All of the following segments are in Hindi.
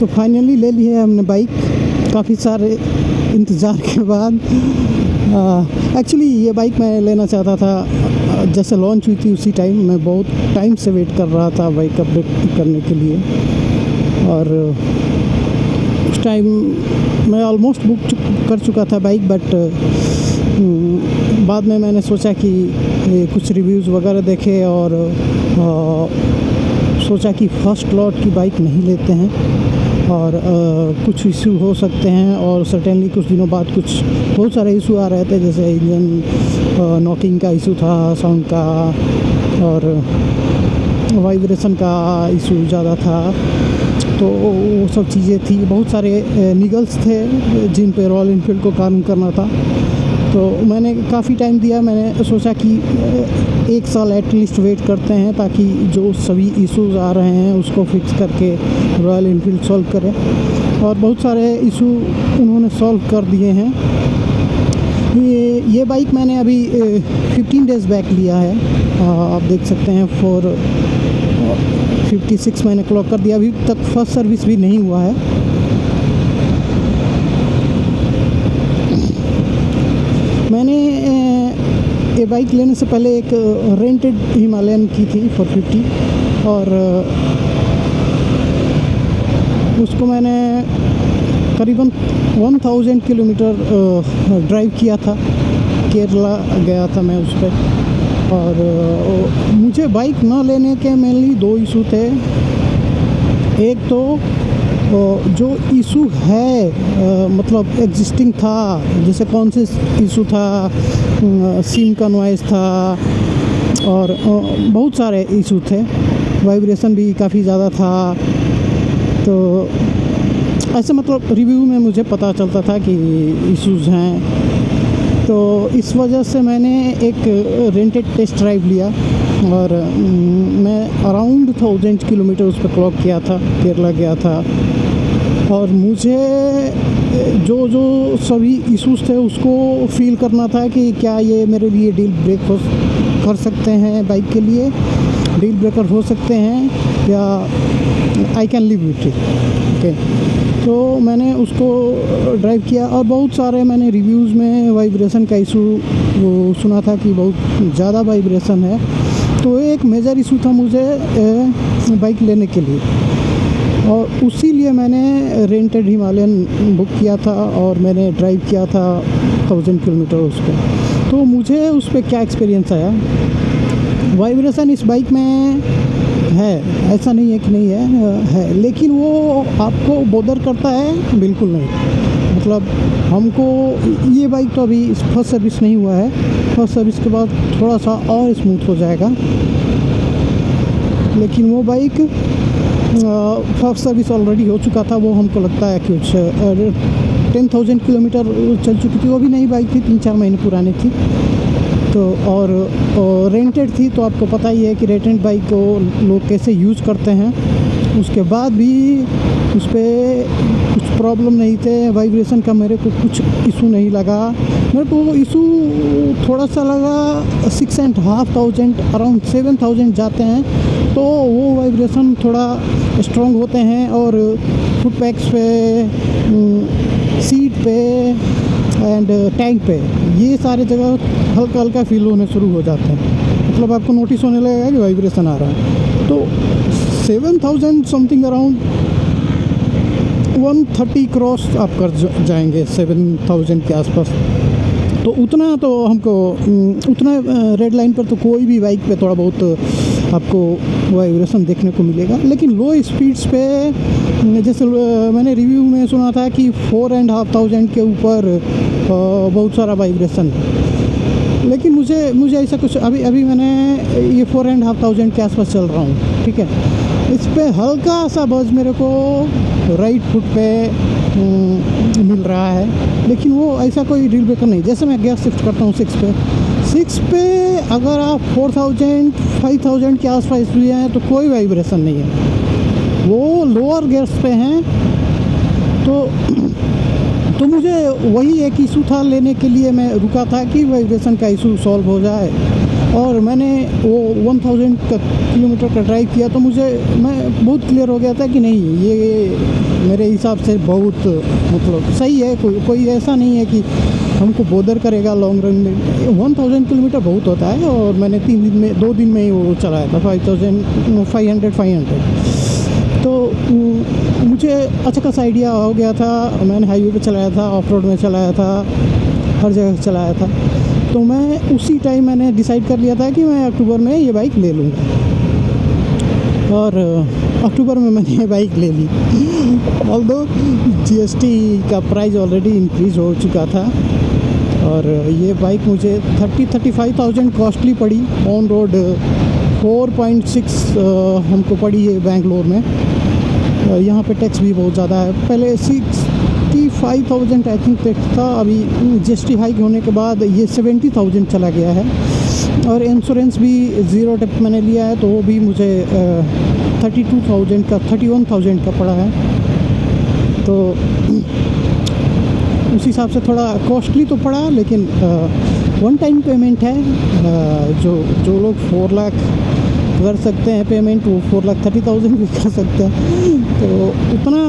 तो फाइनली ले ली है हमने बाइक, काफ़ी सारे इंतज़ार के बाद। एक्चुअली ये बाइक मैं लेना चाहता था, जैसे लॉन्च हुई थी उसी टाइम मैं बहुत टाइम से वेट कर रहा था बाइक अपडेट करने के लिए। और उस टाइम मैं ऑलमोस्ट बुक कर चुका था बाइक, बट बाद में मैंने सोचा कि कुछ रिव्यूज़ वगैरह देखे और सोचा कि फर्स्ट लॉट की बाइक नहीं लेते हैं और कुछ इशू हो सकते हैं। और सर्टेनली कुछ दिनों बाद कुछ बहुत सारे इशू आ रहे थे, जैसे इंजन नॉकिंग का इशू था, साउंड का, और वाइब्रेशन का इशू ज़्यादा था। तो वो सब चीज़ें थी, बहुत सारे निगल्स थे जिन पे रॉयल एनफील्ड को काम करना था। तो मैंने काफ़ी टाइम दिया, मैंने सोचा कि 1 साल एटलीस्ट वेट करते हैं ताकि जो सभी इश्यूज़ आ रहे हैं उसको फिक्स करके रॉयल एनफील्ड सॉल्व करे। और बहुत सारे इशू उन्होंने सॉल्व कर दिए हैं। ये बाइक मैंने अभी 15 डेज़ बैक लिया है, आप देख सकते हैं। 456 मैंने क्लॉक कर दिया, अभी तक फर्स्ट सर्विस भी नहीं हुआ है। मैंने ये बाइक लेने से पहले एक रेंटेड हिमालयन की थी 450, और उसको मैंने करीबन 1000 किलोमीटर ड्राइव किया था। केरला गया था मैं उस पर। और मुझे बाइक न लेने के मेनली 2 इशू थे। एक तो जो इशू है मतलब एग्जिस्टिंग था, जैसे कौन से इशू था, सिम का नॉइज़ था और बहुत सारे इशू थे। वाइब्रेशन भी काफ़ी ज़्यादा था। तो ऐसे मतलब रिव्यू में मुझे पता चलता था कि इश्यूज़ हैं। तो इस वजह से मैंने एक रेंटेड टेस्ट ड्राइव लिया और मैं अराउंड 1000 किलोमीटर उस पर क्लॉक किया था, केरला गया था। और मुझे जो सभी इश्यूज़ थे उसको फील करना था कि क्या ये मेरे लिए डील ब्रेक कर सकते हैं, बाइक के लिए डील ब्रेकर हो सकते हैं, या I can live with it. Okay, तो मैंने उसको ड्राइव किया और बहुत सारे मैंने रिव्यूज़ में वाइब्रेशन का इशू वो सुना था कि बहुत ज़्यादा वाइब्रेशन है। तो एक मेजर इशू था मुझे बाइक लेने के लिए, और उसी लिए मैंने रेंटेड हिमालयन बुक किया था और मैंने ड्राइव किया था 1000 किलोमीटर उस पर। तो मुझे उस पर क्या एक्सपीरियंस आया, वाइब्रेशन इस बाइक में है, ऐसा नहीं है कि नहीं है, लेकिन वो आपको बोदर करता है बिल्कुल नहीं। मतलब हमको ये बाइक तो अभी फर्स्ट सर्विस नहीं हुआ है, फर्स्ट सर्विस के बाद थोड़ा सा और स्मूथ हो जाएगा। लेकिन वो बाइक फर्स्ट सर्विस ऑलरेडी हो चुका था, वो हमको लगता है कुछ 10,000 किलोमीटर चल चुकी थी। वो भी नई बाइक थी, 3-4 महीने पुरानी थी। तो और रेंटेड थी, तो आपको पता ही है कि रेंटेड बाइक को लोग कैसे यूज़ करते हैं। उसके बाद भी उस पर कुछ प्रॉब्लम नहीं थे, वाइब्रेशन का मेरे को कुछ इशू नहीं लगा। मेरे को इशू थोड़ा सा लगा 6,500 अराउंड 7,000 जाते हैं तो वो वाइब्रेशन थोड़ा स्ट्रॉन्ग होते हैं, और फुट पैक्स पे, सीट पे एंड टैंक पे, ये सारे जगह हल्का हल्का फील होने शुरू हो जाते हैं। मतलब आपको नोटिस होने लगेगा कि वाइब्रेशन आ रहा है। तो 7,000 समथिंग अराउंड 130 क्रॉस आप कर जाएंगे 7,000 के आसपास। तो उतना तो हमको उतना रेड लाइन पर तो कोई भी बाइक पे थोड़ा बहुत आपको वाइब्रेशन देखने को मिलेगा। लेकिन लो स्पीड्स पे जैसे मैंने रिव्यू में सुना था कि 4,500 के ऊपर बहुत सारा वाइब्रेशन है। लेकिन मुझे ऐसा कुछ अभी मैंने ये 4,500 के आसपास चल रहा हूँ, ठीक है। इस पे हल्का सा बज़ मेरे को राइट फुट पे मिल रहा है, लेकिन वो ऐसा कोई डील ब्रेकर नहीं। जैसे मैं गियर शिफ्ट करता हूँ 6 पे अगर आप 4,000 5,000 के आसपास भी हैं तो कोई वाइब्रेशन नहीं है। वो लोअर गियर्स पे हैं। तो मुझे वही एक इशू था लेने के लिए मैं रुका था कि वाइब्रेशन का इशू सॉल्व हो जाए। और मैंने वो 1000 किलोमीटर का ड्राइव किया तो मैं बहुत क्लियर हो गया था कि नहीं, ये मेरे हिसाब से बहुत मतलब सही है। कोई ऐसा नहीं है कि हमको बोदर करेगा लॉन्ग रन में। 1000 किलोमीटर बहुत होता है, और मैंने 2 दिन में ही वो चलाया था 500 तो मुझे अच्छा खासा आइडिया हो गया था। मैंने हाईवे पे चलाया था, ऑफ रोड में चलाया था, हर जगह चलाया था। तो मैं उसी टाइम मैंने डिसाइड कर लिया था कि मैं अक्टूबर में ये बाइक ले लूँगा, और अक्टूबर में मैंने ये बाइक ले ली। ऑल्दो GST का प्राइस ऑलरेडी इंक्रीज़ हो चुका था, और ये बाइक मुझे 35,000 कॉस्टली पड़ी। ऑन रोड 4.6 हमको पड़ी है बेंगलोर में। यहाँ पे टैक्स भी बहुत ज़्यादा है। पहले 65,000 आई थिंक टैक्स था, अभी GST हाइक होने के बाद ये 70,000 चला गया है। और इंश्योरेंस भी ज़ीरो टिप मैंने लिया है, तो वो भी मुझे 31,000 का पड़ा है। तो उस हिसाब से थोड़ा कॉस्टली तो पड़ा, लेकिन वन टाइम पेमेंट है। जो लोग 4 लाख कर सकते हैं पेमेंट, वो 4,30,000 भी कर सकते हैं। तो उतना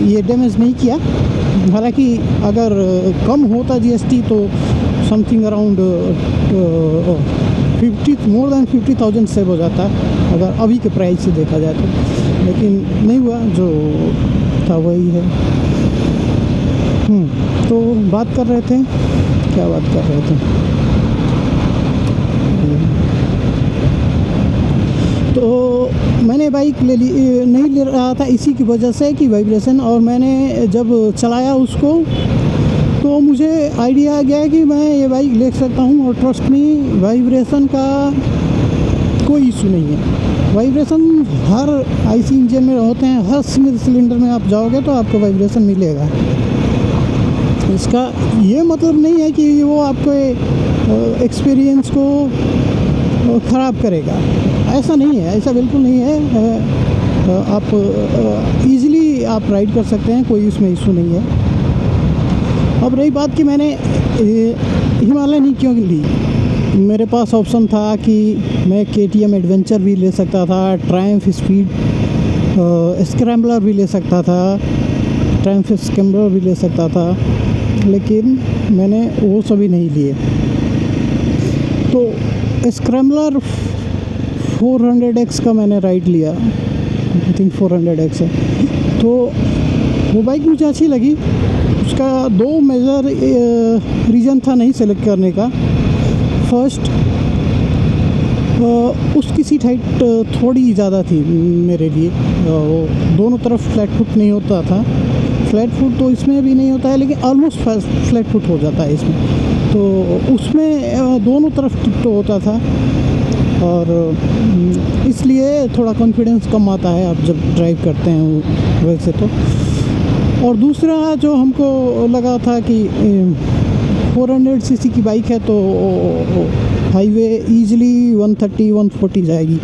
ये डैमेज नहीं किया। हालांकि अगर कम होता GST तो something around more than 50,000 save हो जाता, अगर अभी के प्राइस से देखा जाए तो। लेकिन नहीं हुआ, जो था वही है। तो बात कर रहे थे, क्या बात कर रहे थे? तो मैंने बाइक नहीं ले रहा था इसी की वजह से कि वाइब्रेशन, और मैंने जब चलाया उसको तो मुझे आइडिया आ गया कि मैं ये बाइक ले सकता हूँ। और ट्रस्ट मी, वाइब्रेशन का कोई इशू नहीं है। वाइब्रेशन हर IC इंजन में होते हैं, हर सिंगल सिलेंडर में आप जाओगे तो आपको वाइब्रेशन मिलेगा। इसका ये मतलब नहीं है कि वो आपको एक्सपीरियंस को ख़राब करेगा, ऐसा नहीं है, ऐसा बिल्कुल नहीं है। आप इजीली आप राइड कर सकते हैं, कोई इसमें इशू नहीं है। अब रही बात कि मैंने हिमालय नहीं क्यों ली, मेरे पास ऑप्शन था कि मैं KTM एडवेंचर भी ले सकता था, ट्रायम्फ स्पीड स्क्रैम्बलर भी ले सकता था, ट्रायम्फ स्क्रैम्बलर भी ले सकता था, लेकिन मैंने वो सभी नहीं लिए। तो स्क्रैम्बलर 400X का मैंने राइड लिया, आई थिंक 400X है। तो वो बाइक मुझे अच्छी लगी। उसका 2 मेजर रीज़न था नहीं सेलेक्ट करने का। फर्स्ट, उसकी सीट हाइट थोड़ी ज़्यादा थी मेरे लिए। वो दोनों तरफ फ्लैट फुट नहीं होता था। फ्लैट फुट तो इसमें भी नहीं होता है, लेकिन ऑलमोस्ट फ्लैट फुट हो जाता है इसमें। तो उसमें दोनों तरफ टिप्टो होता था, और इसलिए थोड़ा कॉन्फिडेंस कम आता है आप जब ड्राइव करते हैं वैसे तो। और दूसरा जो हमको लगा था कि 400 सीसी की बाइक है, तो हाईवे ईज़िली 130-140 जाएगी।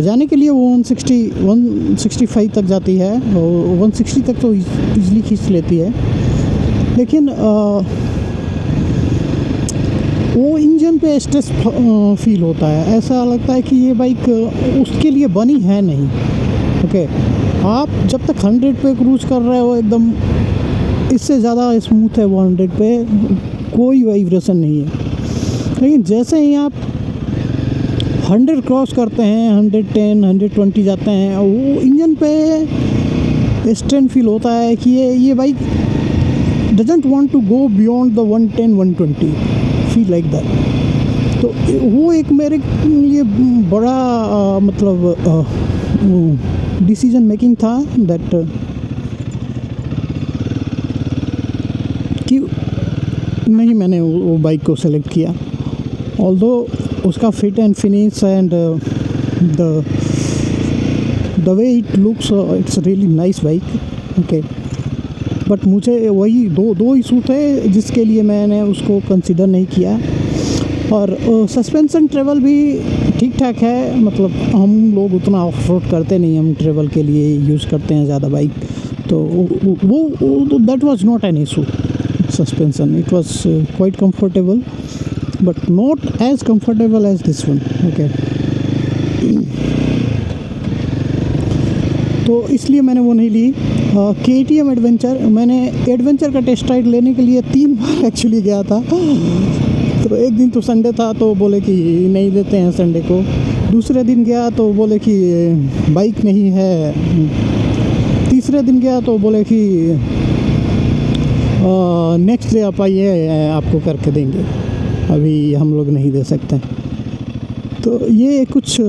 जाने के लिए वो 165 तक जाती है, और 160 तक तो ईज़िली खींच लेती है। लेकिन वो इंजन पे स्ट्रेस फील होता है, ऐसा लगता है कि ये बाइक उसके लिए बनी है नहीं। ओके, आप जब तक 100 पे क्रूज कर रहे हो एकदम, इससे ज़्यादा स्मूथ है वो 100 पे, कोई वाइब्रेशन नहीं है। लेकिन जैसे ही आप 100 क्रॉस करते हैं, 110, 120 जाते हैं, वो इंजन पे स्ट्रेन फील होता है कि ये bike doesn't want to go beyond the 110, 120, feel like that. तो वो एक मेरे लिए बड़ा मतलब डिसीजन मेकिंग था दैट कि नहीं, मैंने वो बाइक को सेलेक्ट किया। ऑल्दो उसका fit and finish and the way it looks, it's really nice bike. Okay, but मुझे वही दो इशू थे जिसके लिए मैंने उसको कंसिडर नहीं किया। और सस्पेंशन ट्रेवल भी ठीक ठाक है, मतलब हम लोग उतना ऑफ रोड करते नहीं, हम ट्रेवल के लिए यूज़ करते हैं ज़्यादा बाइक। तो वो that was not an issue suspension, it was quite comfortable. But not as comfortable as this one. Okay, तो इसलिए मैंने वो नहीं ली। KTM एडवेंचर, मैंने एडवेंचर का टेस्ट राइड लेने के लिए 3 बार एक्चुअली गया था। तो एक दिन तो संडे था तो बोले कि नहीं देते हैं संडे को, दूसरे दिन गया तो बोले कि बाइक नहीं है, तीसरे दिन गया तो बोले कि नेक्स्ट डे आप आइए, आपको करके देंगे, अभी हम लोग नहीं दे सकते। तो ये कुछ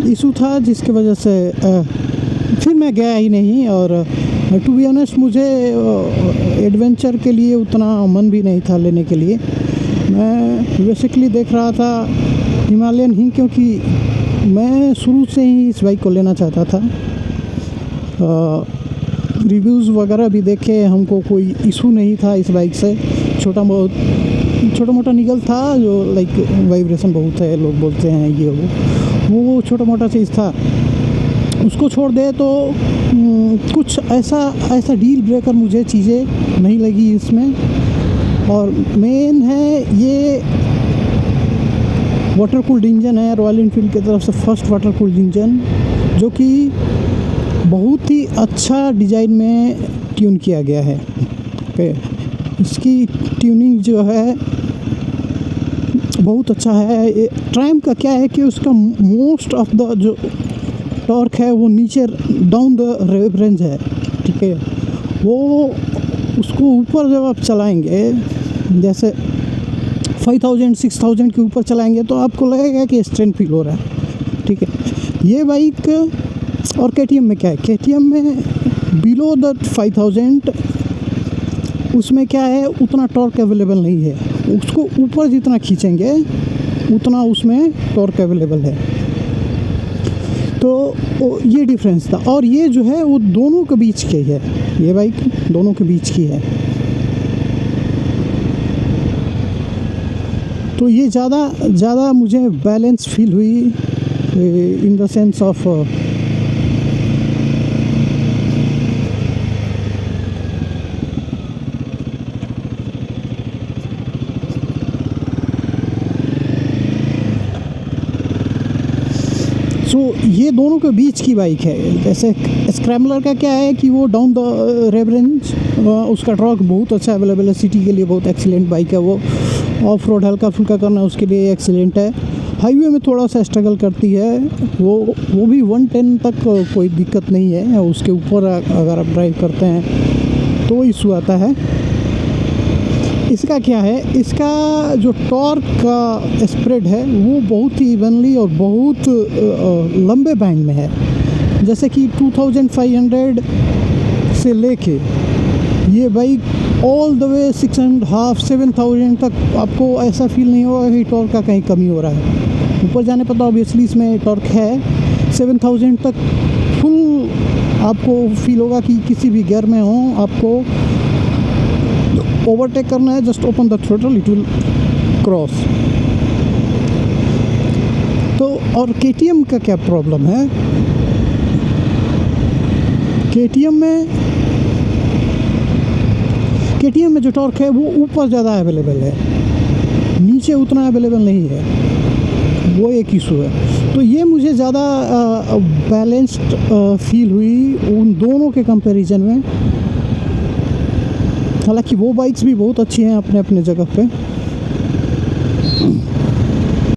इशू था जिसकी वजह से फिर मैं गया ही नहीं। और टू बी ऑनेस्ट मुझे एडवेंचर के लिए उतना मन भी नहीं था लेने के लिए। मैं बेसिकली देख रहा था हिमालयन ही, क्योंकि मैं शुरू से ही इस बाइक को लेना चाहता था। रिव्यूज़ वगैरह भी देखे, हमको कोई इशू नहीं था इस बाइक से। छोटा मोटा निगल था जो लाइक वाइब्रेशन बहुत है, लोग बोलते हैं ये वो छोटा मोटा चीज़ था। उसको छोड़ दे तो कुछ ऐसा डील ब्रेकर मुझे चीज़ें नहीं लगी इसमें। और मेन है ये वाटर कूल्ड इंजन है, रॉयल एनफील्ड की तरफ से फर्स्ट वाटर कूल्ड इंजन, जो कि बहुत ही अच्छा डिज़ाइन में ट्यून किया गया है। ओके, इसकी ट्यूनिंग जो है बहुत अच्छा है। ट्रायम्फ का क्या है कि उसका मोस्ट ऑफ द जो टॉर्क है वो नीचे डाउन द रेंज है, ठीक है। वो उसको ऊपर जब आप चलाएंगे, जैसे 5000 6000 के ऊपर चलाएंगे तो आपको लगेगा कि स्ट्रेंथ फील हो रहा है, ठीक है। ये बाइक और KTM में क्या है, KTM में बिलो द 5000 उसमें क्या है, उतना टॉर्क अवेलेबल नहीं है। उसको ऊपर जितना खींचेंगे उतना उसमें टॉर्क अवेलेबल है। तो ये डिफरेंस था। और ये जो है वो दोनों के बीच की है, ये बाइक दोनों के बीच की है। तो ये ज़्यादा मुझे बैलेंस फील हुई इन द सेंस ऑफ ये दोनों के बीच की बाइक है। जैसे स्क्रैम्बलर का क्या है कि वो डाउन द रेंज, उसका टॉर्क बहुत अच्छा अवेलेबल है, सिटी के लिए बहुत एक्सीलेंट बाइक है। वो ऑफ रोड हल्का फुल्का करना उसके लिए एक्सीलेंट है। हाईवे में थोड़ा सा स्ट्रगल करती है, वो भी 110 तक कोई दिक्कत नहीं है। उसके ऊपर अगर आप ड्राइव करते हैं तो इशू आता है। इसका क्या है, इसका जो टॉर्क का स्प्रेड है वो बहुत ही इवनली और बहुत लंबे बैंड में है। जैसे कि 2500 से लेके ये बाइक ऑल द वे 6.5 7000 तक आपको ऐसा फील नहीं होगा कि टॉर्क का कहीं कमी हो रहा है। ऊपर जाने पर तो ऑब्वियसली इसमें टॉर्क है, 7000 तक फुल आपको फील होगा कि किसी भी गियर में हो, आपको ओवरटेक करना है, just open the throttle, it will cross. तो और KTM का क्या प्रॉब्लम है, KTM में जो टॉर्क है वो ऊपर ज़्यादा अवेलेबल है, नीचे उतना अवेलेबल नहीं है, वो एक इशू है। तो ये मुझे ज़्यादा बैलेंस्ड फील हुई उन दोनों के कंपैरिजन में। हालांकि वो बाइक्स भी बहुत अच्छी हैं अपने अपने जगह पे।